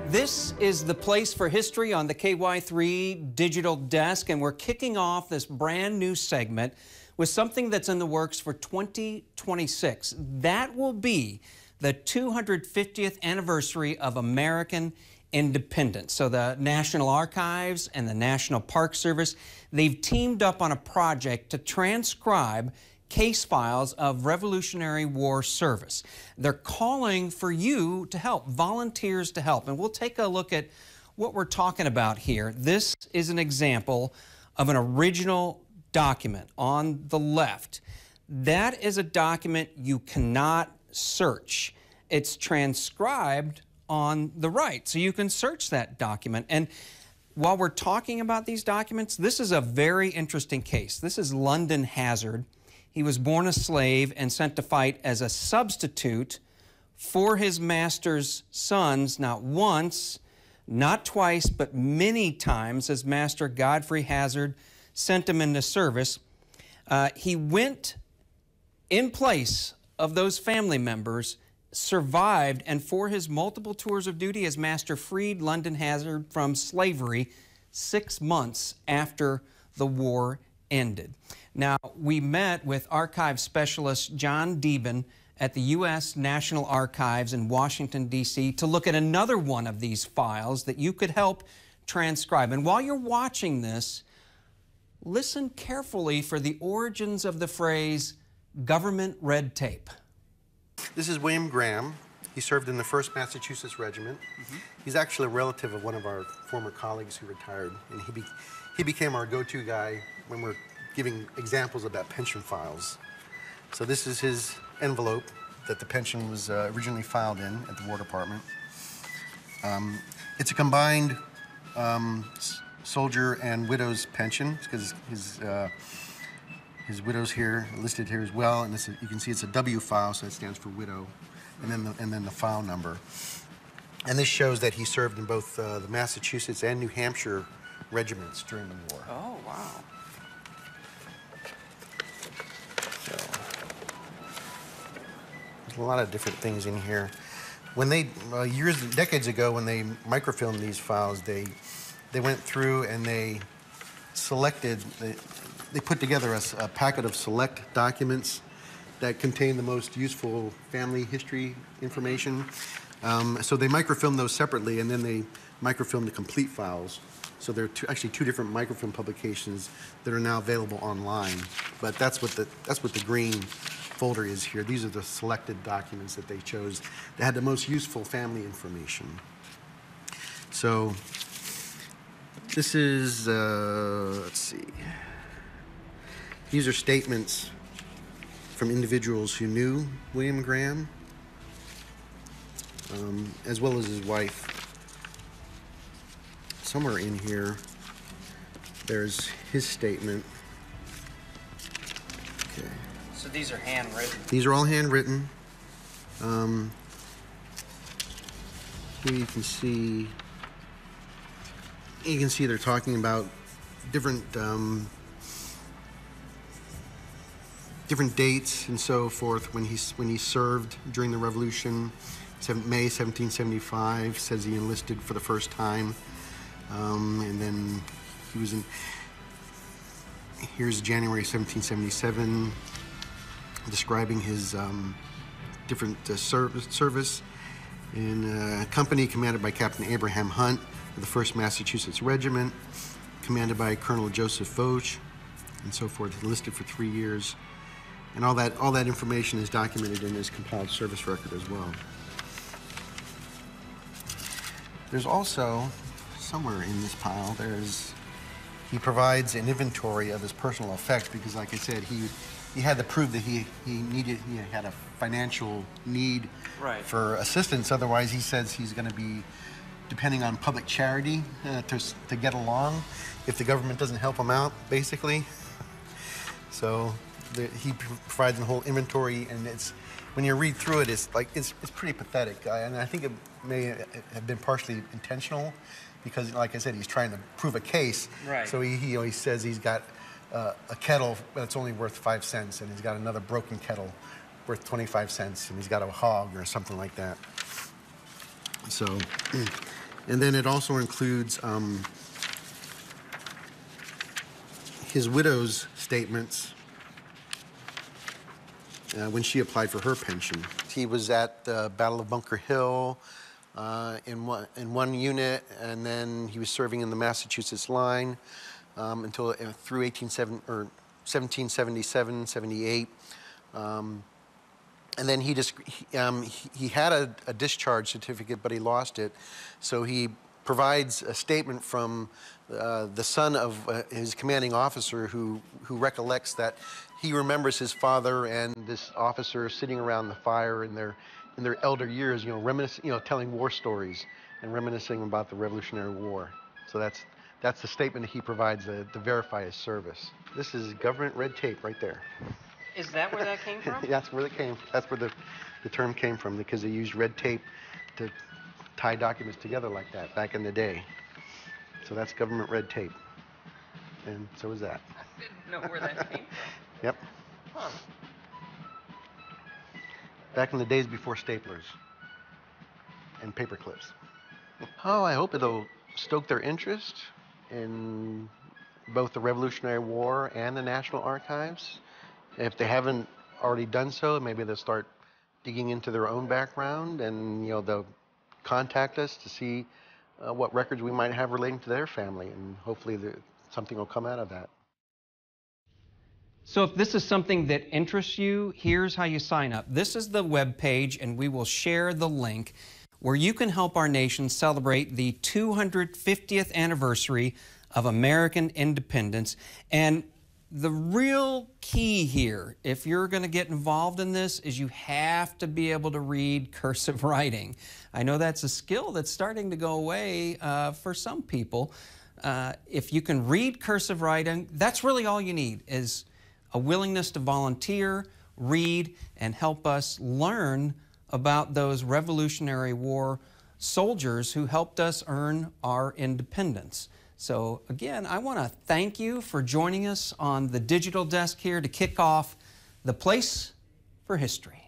This is the place for history on the KY3 Digital Desk, and we're kicking off this brand new segment with something that's in the works for 2026. That will be the 250th anniversary of American independence. So the National Archives and the National Park Service, they've teamed up on a project to transcribe case files of Revolutionary War service. They're calling for you to help, volunteers to help. And we'll take a look at what we're talking about here. This is an example of an original document on the left. That is a document you cannot search. It's transcribed on the right, so you can search that document. And while we're talking about these documents, this is a very interesting case. This is London Hazard. He was born a slave and sent to fight as a substitute for his master's sons, not once, not twice, but many times. His master, Godfrey Hazard, sent him into service. He went in place of those family members, survived, and for his multiple tours of duty, his master freed London Hazard from slavery 6 months after the war ended. Now, we met with archive specialist John Deben at the U.S. National Archives in Washington, D.C. to look at another one of these files that you could help transcribe. And while you're watching this, listen carefully for the origins of the phrase government red tape. This is William Graham. He served in the 1st Massachusetts Regiment. He's actually a relative of one of our former colleagues who retired, and he became our go-to guy when we're giving examples about pension files. So this is his envelope that the pension was originally filed in at the War Department. It's a combined soldier and widow's pension, because his widow's here, listed here as well, and you can see it's a W file, so that stands for widow, and then the file number. And this shows that he served in both the Massachusetts and New Hampshire regiments during the war. Oh, wow. So, there's a lot of different things in here. When they, decades ago, when they microfilmed these files, they went through and they selected, they put together a packet of select documents that contain the most useful family history information. So they microfilmed those separately, and then they microfilmed the complete files. So there are actually two different microfilm publications that are now available online. But that's what the green folder is here. These are the selected documents that they chose that had the most useful family information. So this is, let's see. These are statements from individuals who knew William Graham, as well as his wife. Somewhere in here, there's his statement. Okay. So these are handwritten? These are all handwritten. Here you can see they're talking about different dates and so forth when he served during the Revolution. May 1775 says he enlisted for the first time, and then he was in. Here's January 1777, describing his different service in a company commanded by Captain Abraham Hunt of the 1st Massachusetts Regiment, commanded by Colonel Joseph Foch, and so forth. He enlisted for 3 years. And all that information is documented in his compiled service record as well. There's also, somewhere in this pile, he provides an inventory of his personal effects, because like I said, he had to prove that he had a financial need for assistance. Otherwise, he says he's going to be depending on public charity to get along if the government doesn't help him out, basically. So he provides a whole inventory, and when you read through it, it's pretty pathetic. And I think it may have been partially intentional, because, like I said, he's trying to prove a case. Right. So he says he's got a kettle that's only worth 5 cents, and he's got another broken kettle worth 25 cents, and he's got a hog or something like that. So And then it also includes his widow's statements when she applied for her pension. He was at the Battle of Bunker Hill in one unit, and then he was serving in the Massachusetts line until through 1777, 78. And then he had a discharge certificate, but he lost it. So he provides a statement from the son of his commanding officer who recollects that he remembers his father and this officer sitting around the fire in their elder years, reminiscing, telling war stories and reminiscing about the Revolutionary War. So that's the statement he provides to verify his service. This is government red tape right there. Is that where that came from? That's where it came. That's where the term came from, because they used red tape to tie documents together like that back in the day. So that's government red tape. And so is that. I didn't know where that came from. Yep. Huh. Back in the days before staplers and paper clips. Oh, I hope it'll stoke their interest in both the Revolutionary War and the National Archives. If they haven't already done so, maybe they'll start digging into their own background, and they'll contact us to see what records we might have relating to their family, and hopefully something will come out of that. So if this is something that interests you, here's how you sign up. This is the web page, and we will share the link where you can help our nation celebrate the 250th anniversary of American independence. And the real key here, if you're going to get involved in this, is you have to be able to read cursive writing. I know that's a skill that's starting to go away for some people. If you can read cursive writing, that's really all you need, is a willingness to volunteer, read, and help us learn about those Revolutionary War soldiers who helped us earn our independence. So again, I want to thank you for joining us on the Digital Desk here to kick off The Place for History.